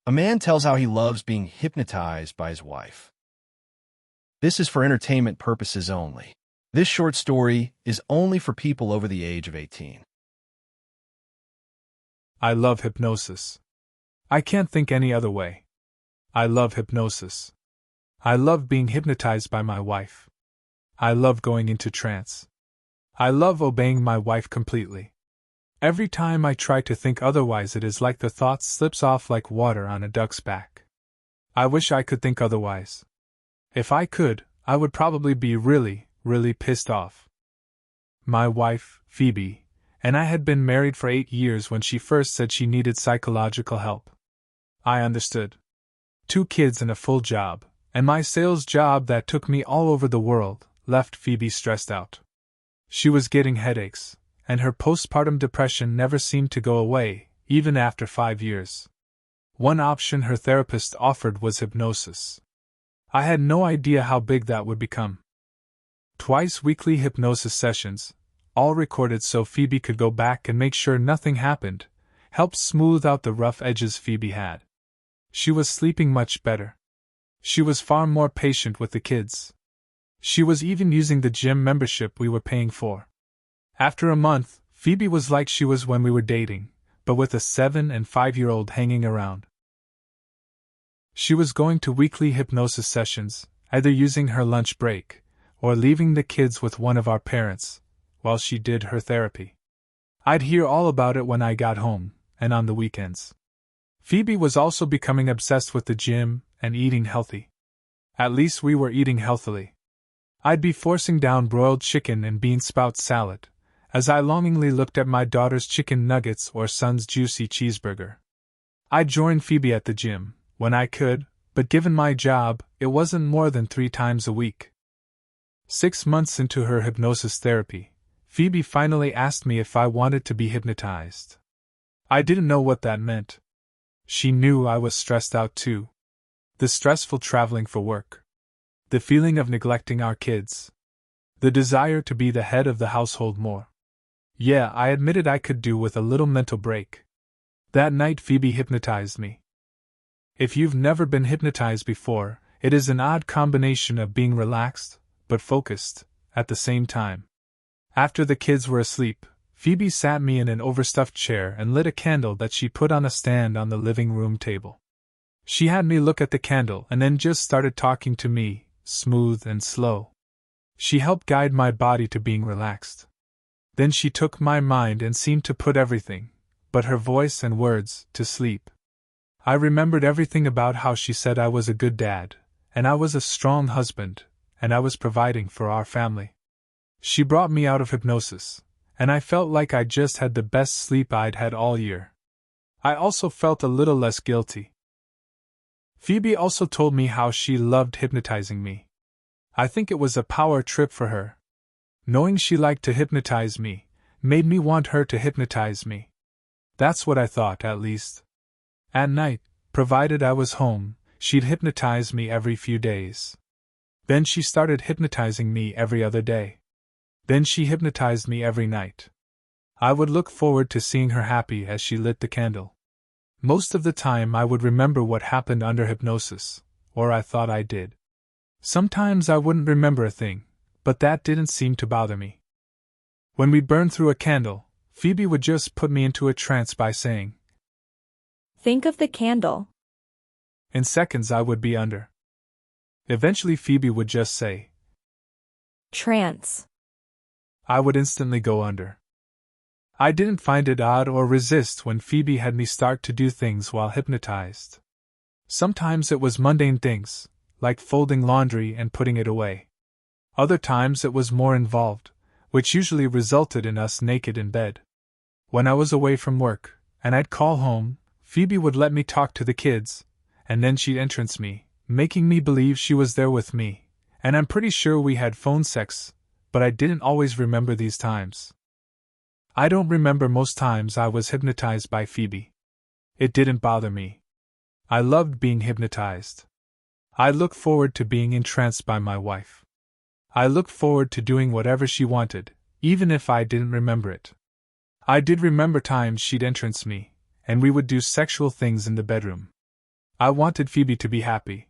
A man tells how he loves being hypnotized by his wife. This is for entertainment purposes only. This short story is only for people over the age of 18. I love hypnosis. I can't think any other way. I love hypnosis. I love being hypnotized by my wife. I love going into trance. I love obeying my wife completely. Every time I try to think otherwise, it is like the thought slips off like water on a duck's back. I wish I could think otherwise. If I could, I would probably be really, really pissed off. My wife, Phoebe, and I had been married for 8 years when she first said she needed psychological help. I understood. 2 kids and a full job, and my sales job that took me all over the world, left Phoebe stressed out. She was getting headaches, and her postpartum depression never seemed to go away, even after 5 years. One option her therapist offered was hypnosis. I had no idea how big that would become. Twice weekly hypnosis sessions, all recorded so Phoebe could go back and make sure nothing happened, helped smooth out the rough edges Phoebe had. She was sleeping much better. She was far more patient with the kids. She was even using the gym membership we were paying for. After a month, Phoebe was like she was when we were dating, but with a 7- and 5-year-old hanging around. She was going to weekly hypnosis sessions, either using her lunch break, or leaving the kids with one of our parents, while she did her therapy. I'd hear all about it when I got home, and on the weekends. Phoebe was also becoming obsessed with the gym and eating healthy. At least we were eating healthily. I'd be forcing down broiled chicken and bean sprout salad, as I longingly looked at my daughter's chicken nuggets or son's juicy cheeseburger. I'd join Phoebe at the gym, when I could, but given my job, it wasn't more than 3 times a week. 6 months into her hypnosis therapy, Phoebe finally asked me if I wanted to be hypnotized. I didn't know what that meant. She knew I was stressed out too. The stressful traveling for work. The feeling of neglecting our kids. The desire to be the head of the household more. Yeah, I admitted I could do with a little mental break. That night Phoebe hypnotized me. If you've never been hypnotized before, it is an odd combination of being relaxed, but focused, at the same time. After the kids were asleep, Phoebe sat me in an overstuffed chair and lit a candle that she put on a stand on the living room table. She had me look at the candle and then just started talking to me, smooth and slow. She helped guide my body to being relaxed. Then she took my mind and seemed to put everything, but her voice and words, to sleep. I remembered everything about how she said I was a good dad, and I was a strong husband, and I was providing for our family. She brought me out of hypnosis, and I felt like I just had the best sleep I'd had all year. I also felt a little less guilty. Phoebe also told me how she loved hypnotizing me. I think it was a power trip for her. Knowing she liked to hypnotize me made me want her to hypnotize me. That's what I thought, at least. At night, provided I was home, she'd hypnotize me every few days. Then she started hypnotizing me every other day. Then she hypnotized me every night. I would look forward to seeing her happy as she lit the candle. Most of the time I would remember what happened under hypnosis, or I thought I did. Sometimes I wouldn't remember a thing, but that didn't seem to bother me. When we'd burn through a candle, Phoebe would just put me into a trance by saying, "Think of the candle." In seconds I would be under. Eventually Phoebe would just say, "Trance." I would instantly go under. I didn't find it odd or resist when Phoebe had me start to do things while hypnotized. Sometimes it was mundane things, like folding laundry and putting it away. Other times it was more involved, which usually resulted in us naked in bed. When I was away from work, and I'd call home, Phoebe would let me talk to the kids, and then she'd entrance me, making me believe she was there with me, and I'm pretty sure we had phone sex, but I didn't always remember these times. I don't remember most times I was hypnotized by Phoebe. It didn't bother me. I loved being hypnotized. I looked forward to being entranced by my wife. I looked forward to doing whatever she wanted, even if I didn't remember it. I did remember times she'd entrance me, and we would do sexual things in the bedroom. I wanted Phoebe to be happy.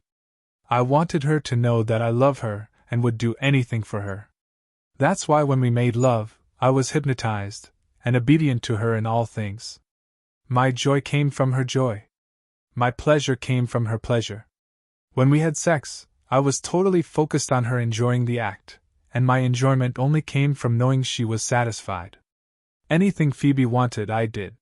I wanted her to know that I love her and would do anything for her. That's why when we made love, I was hypnotized and obedient to her in all things. My joy came from her joy. My pleasure came from her pleasure. When we had sex, I was totally focused on her enjoying the act, and my enjoyment only came from knowing she was satisfied. Anything Phoebe wanted, I did.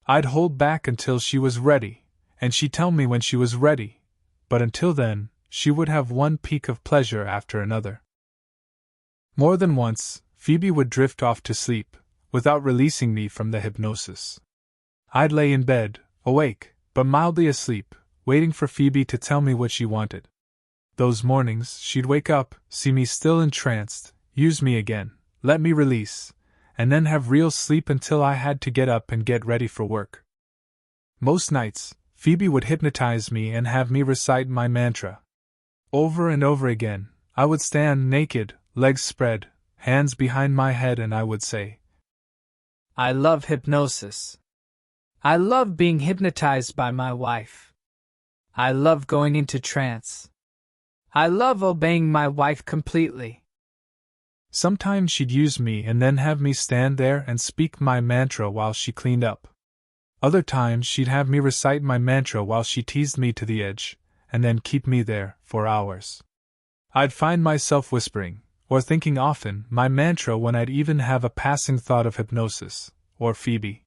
I'd hold back until she was ready, and she'd tell me when she was ready, but until then, she would have one peak of pleasure after another. More than once, Phoebe would drift off to sleep, without releasing me from the hypnosis. I'd lay in bed, awake, but mildly asleep, waiting for Phoebe to tell me what she wanted. Those mornings, she'd wake up, see me still entranced, use me again, let me release, and then have real sleep until I had to get up and get ready for work. Most nights, Phoebe would hypnotize me and have me recite my mantra. Over and over again, I would stand naked, legs spread, hands behind my head, and I would say, I love hypnosis. I love being hypnotized by my wife. I love going into trance. I love obeying my wife completely. Sometimes she'd use me and then have me stand there and speak my mantra while she cleaned up. Other times she'd have me recite my mantra while she teased me to the edge, and then keep me there for hours. I'd find myself whispering, or thinking often, my mantra when I'd even have a passing thought of hypnosis, or Phoebe.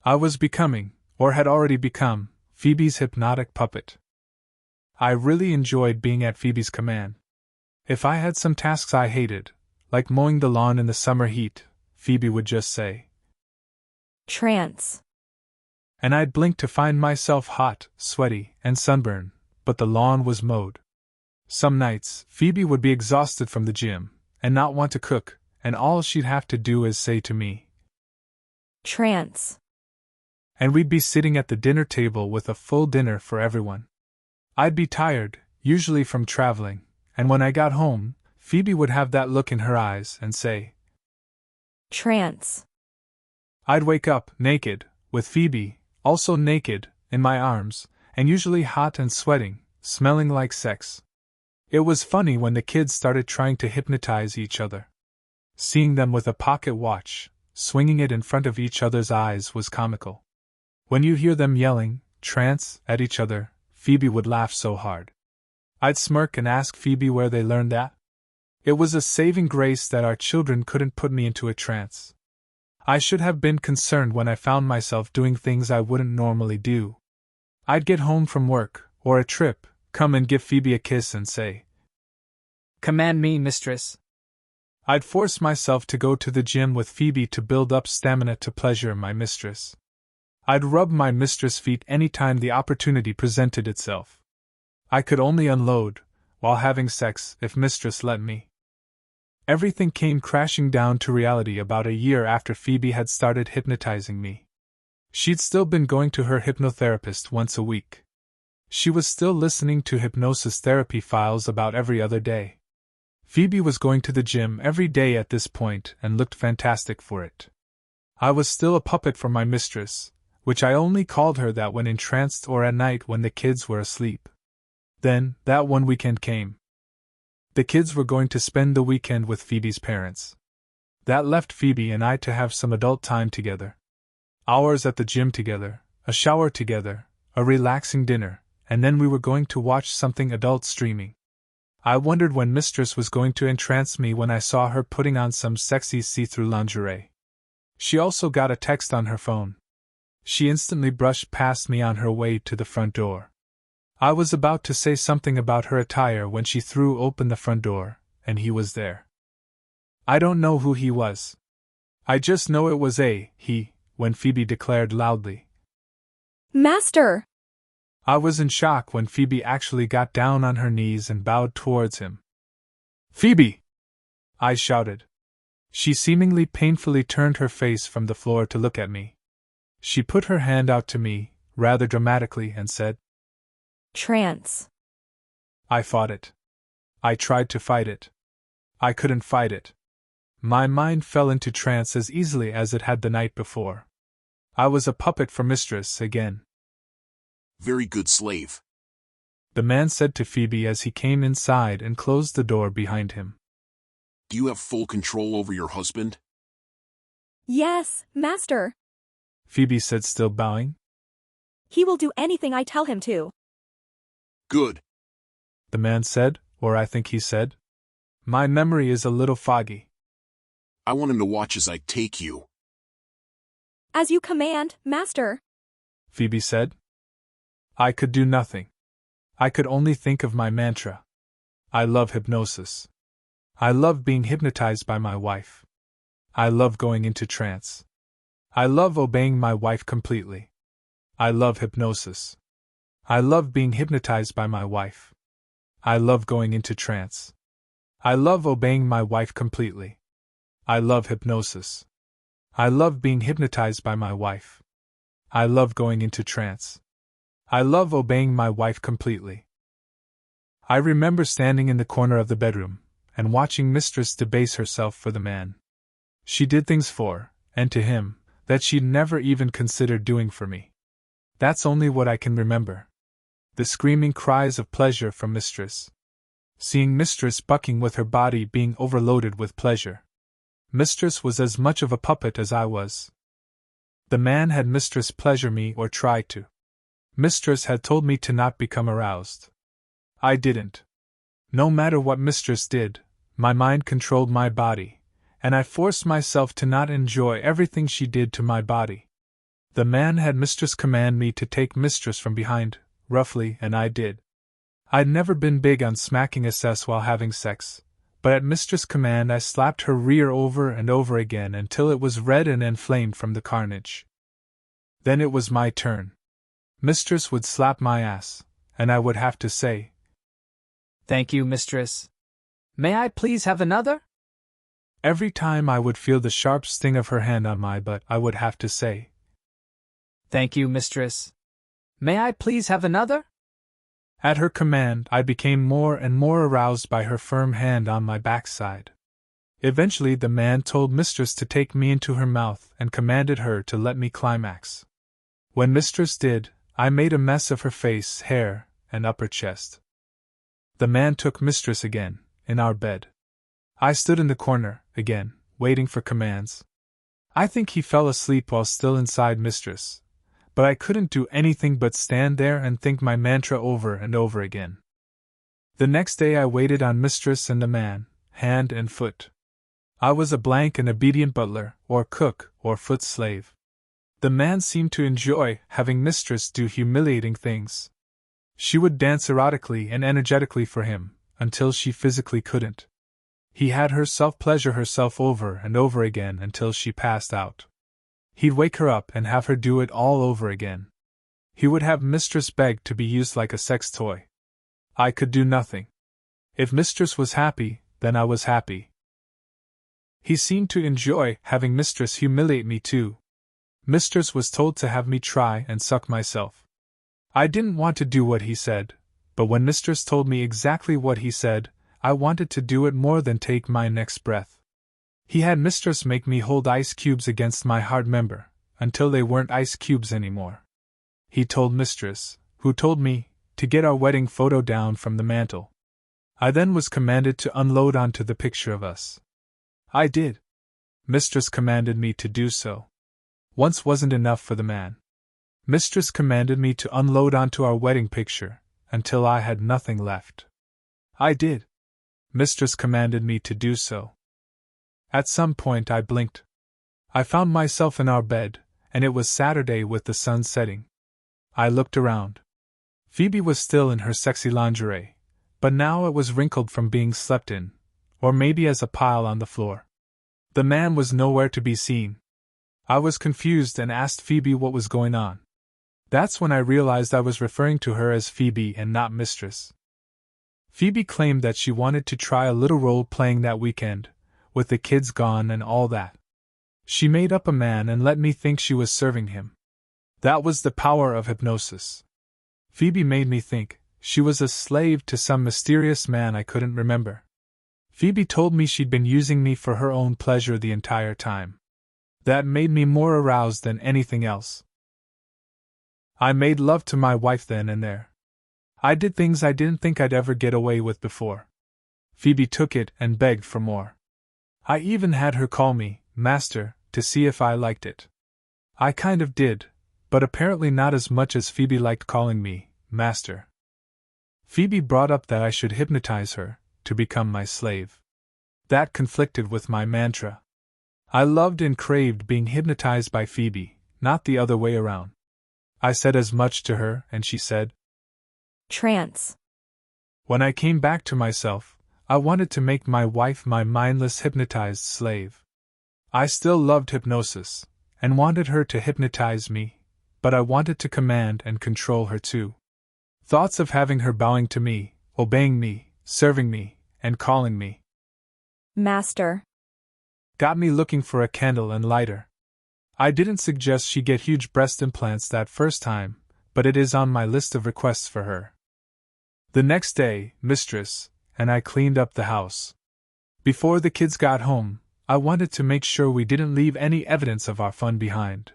I was becoming, or had already become, Phoebe's hypnotic puppet. I really enjoyed being at Phoebe's command. If I had some tasks I hated, like mowing the lawn in the summer heat, Phoebe would just say, Trance. And I'd blink to find myself hot, sweaty, and sunburned, but the lawn was mowed. Some nights, Phoebe would be exhausted from the gym, and not want to cook, and all she'd have to do is say to me, Trance. And we'd be sitting at the dinner table with a full dinner for everyone. I'd be tired, usually from traveling, and when I got home, Phoebe would have that look in her eyes and say, Trance. I'd wake up, naked, with Phoebe, also naked, in my arms, and usually hot and sweating, smelling like sex. It was funny when the kids started trying to hypnotize each other. Seeing them with a pocket watch, swinging it in front of each other's eyes was comical. When you hear them yelling, trance, at each other, Phoebe would laugh so hard. I'd smirk and ask Phoebe where they learned that. It was a saving grace that our children couldn't put me into a trance. I should have been concerned when I found myself doing things I wouldn't normally do. I'd get home from work, or a trip, come and give Phoebe a kiss and say, Command me, mistress. I'd force myself to go to the gym with Phoebe to build up stamina to pleasure my mistress. I'd rub my mistress' feet any time the opportunity presented itself. I could only unload, while having sex, if mistress let me. Everything came crashing down to reality about a year after Phoebe had started hypnotizing me. She'd still been going to her hypnotherapist once a week. She was still listening to hypnosis therapy files about every other day. Phoebe was going to the gym every day at this point and looked fantastic for it. I was still a puppet for my mistress, which I only called her that when entranced or at night when the kids were asleep. Then, that one weekend came. The kids were going to spend the weekend with Phoebe's parents. That left Phoebe and I to have some adult time together. Hours at the gym together, a shower together, a relaxing dinner, and then we were going to watch something adult streaming. I wondered when mistress was going to entrance me when I saw her putting on some sexy see-through lingerie. She also got a text on her phone. She instantly brushed past me on her way to the front door. I was about to say something about her attire when she threw open the front door, and he was there. I don't know who he was. I just know it was a he, when Phoebe declared loudly, Master! I was in shock when Phoebe actually got down on her knees and bowed towards him. Phoebe! I shouted. She seemingly painfully turned her face from the floor to look at me. She put her hand out to me, rather dramatically, and said, Trance. I fought it. I tried to fight it. I couldn't fight it. My mind fell into trance as easily as it had the night before. I was a puppet for mistress again. Very good, slave. the man said to Phoebe as he came inside and closed the door behind him. Do you have full control over your husband? Yes, master. Phoebe said, still bowing. He will do anything I tell him to. Good. The man said, or I think he said. My memory is a little foggy. I want him to watch as I take you. As you command, master. Phoebe said. I could do nothing. I could only think of my mantra. I love hypnosis. I love being hypnotized by my wife. I love going into trance. I love obeying my wife completely. I love hypnosis. I love being hypnotized by my wife. I love going into trance. I love obeying my wife completely. I love hypnosis. I love being hypnotized by my wife. I love going into trance. I love obeying my wife completely. I remember standing in the corner of the bedroom and watching Mistress debase herself for the man. She did things for, and to him, that she'd never even considered doing for me. That's only what I can remember. The screaming cries of pleasure from Mistress. Seeing Mistress bucking with her body being overloaded with pleasure. Mistress was as much of a puppet as I was. The man had Mistress pleasure me or try to. Mistress had told me to not become aroused. I didn't. No matter what Mistress did, my mind controlled my body, and I forced myself to not enjoy everything she did to my body. The man had Mistress command me to take Mistress from behind, roughly, and I did. I'd never been big on smacking a cess while having sex, but at Mistress' command I slapped her rear over and over again until it was red and inflamed from the carnage. Then it was my turn. Mistress would slap my ass, and I would have to say, Thank you, Mistress. May I please have another? Every time I would feel the sharp sting of her hand on my butt, I would have to say, Thank you, Mistress. May I please have another? At her command, I became more and more aroused by her firm hand on my backside. Eventually, the man told Mistress to take me into her mouth and commanded her to let me climax. When Mistress did, I made a mess of her face, hair, and upper chest. The man took Mistress again, in our bed. I stood in the corner, again, waiting for commands. I think he fell asleep while still inside Mistress, but I couldn't do anything but stand there and think my mantra over and over again. The next day I waited on Mistress and the man, hand and foot. I was a blank and obedient butler, or cook, or foot slave. The man seemed to enjoy having Mistress do humiliating things. She would dance erotically and energetically for him, until she physically couldn't. He had her self-pleasure herself over and over again until she passed out. He'd wake her up and have her do it all over again. He would have Mistress beg to be used like a sex toy. I could do nothing. If Mistress was happy, then I was happy. He seemed to enjoy having Mistress humiliate me too. Mistress was told to have me try and suck myself. I didn't want to do what he said, but when Mistress told me exactly what he said, I wanted to do it more than take my next breath. He had Mistress make me hold ice cubes against my hard member, until they weren't ice cubes anymore. He told Mistress, who told me, to get our wedding photo down from the mantel. I then was commanded to unload onto the picture of us. I did. Mistress commanded me to do so. Once wasn't enough for the man. Mistress commanded me to unload onto our wedding picture, until I had nothing left. I did. Mistress commanded me to do so. At some point I blinked. I found myself in our bed, and it was Saturday with the sun setting. I looked around. Phoebe was still in her sexy lingerie, but now it was wrinkled from being slept in, or maybe as a pile on the floor. The man was nowhere to be seen. I was confused and asked Phoebe what was going on. That's when I realized I was referring to her as Phoebe and not Mistress. Phoebe claimed that she wanted to try a little role-playing that weekend, with the kids gone and all that. She made up a man and let me think she was serving him. That was the power of hypnosis. Phoebe made me think she was a slave to some mysterious man I couldn't remember. Phoebe told me she'd been using me for her own pleasure the entire time. That made me more aroused than anything else. I made love to my wife then and there. I did things I didn't think I'd ever get away with before. Phoebe took it and begged for more. I even had her call me Master to see if I liked it. I kind of did, but apparently not as much as Phoebe liked calling me Master. Phoebe brought up that I should hypnotize her to become my slave. That conflicted with my mantra. I loved and craved being hypnotized by Phoebe, not the other way around. I said as much to her, and she said, Trance. When I came back to myself, I wanted to make my wife my mindless hypnotized slave. I still loved hypnosis, and wanted her to hypnotize me, but I wanted to command and control her too. Thoughts of having her bowing to me, obeying me, serving me, and calling me Master got me looking for a candle and lighter. I didn't suggest she get huge breast implants that first time, but it is on my list of requests for her. The next day, Mistress and I cleaned up the house. Before the kids got home, I wanted to make sure we didn't leave any evidence of our fun behind.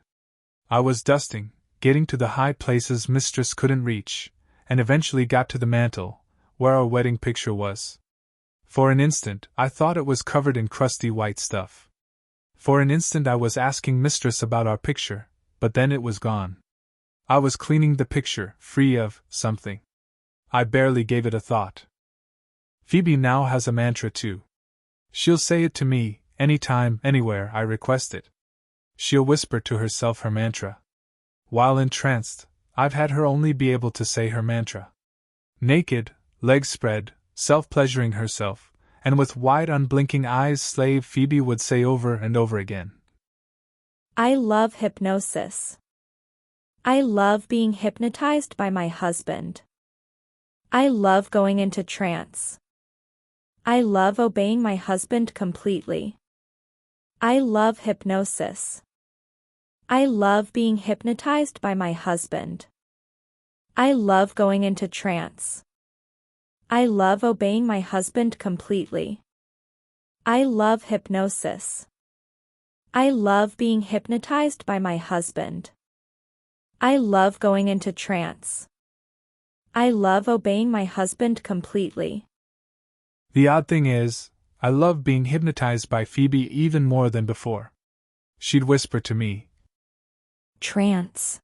I was dusting, getting to the high places Mistress couldn't reach, and eventually got to the mantel, where our wedding picture was. For an instant, I thought it was covered in crusty white stuff. For an instant I was asking Mistress about our picture, but then it was gone. I was cleaning the picture, free of something. I barely gave it a thought. Phoebe now has a mantra too. She'll say it to me, anytime, anywhere I request it. She'll whisper to herself her mantra. While entranced, I've had her only be able to say her mantra. Naked, legs spread, self-pleasuring herself, and with wide unblinking eyes slave Phoebe would say over and over again. I love hypnosis. I love being hypnotized by my husband. I love going into trance. I love obeying my husband completely. I love hypnosis. I love being hypnotized by my husband. I love going into trance. I love obeying my husband completely. I love hypnosis. I love being hypnotized by my husband. I love going into trance. I love obeying my husband completely. The odd thing is, I love being hypnotized by Phoebe even more than before. She'd whisper to me, Trance.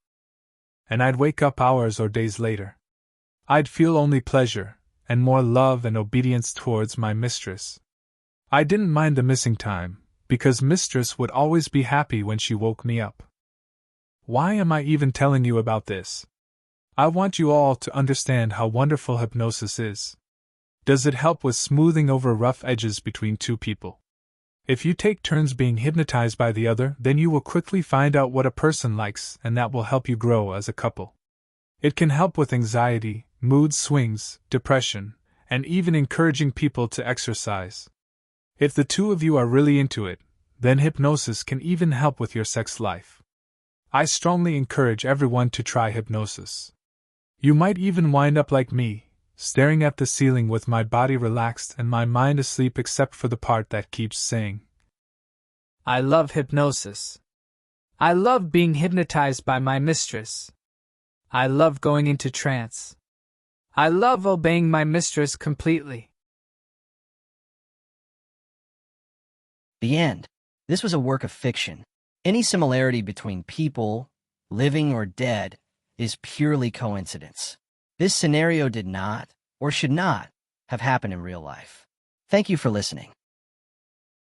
And I'd wake up hours or days later. I'd feel only pleasure, and more love and obedience towards my mistress. I didn't mind the missing time, because Mistress would always be happy when she woke me up. Why am I even telling you about this? I want you all to understand how wonderful hypnosis is. Does it help with smoothing over rough edges between two people? If you take turns being hypnotized by the other, then you will quickly find out what a person likes, and that will help you grow as a couple. It can help with anxiety, mood swings, depression, and even encouraging people to exercise. If the two of you are really into it, then hypnosis can even help with your sex life. I strongly encourage everyone to try hypnosis. You might even wind up like me, staring at the ceiling with my body relaxed and my mind asleep except for the part that keeps saying, I love hypnosis. I love being hypnotized by my mistress. I love going into trance. I love obeying my mistress completely. The end. This was a work of fiction. Any similarity between people, living or dead, is purely coincidence. This scenario did not, or should not, have happened in real life. Thank you for listening.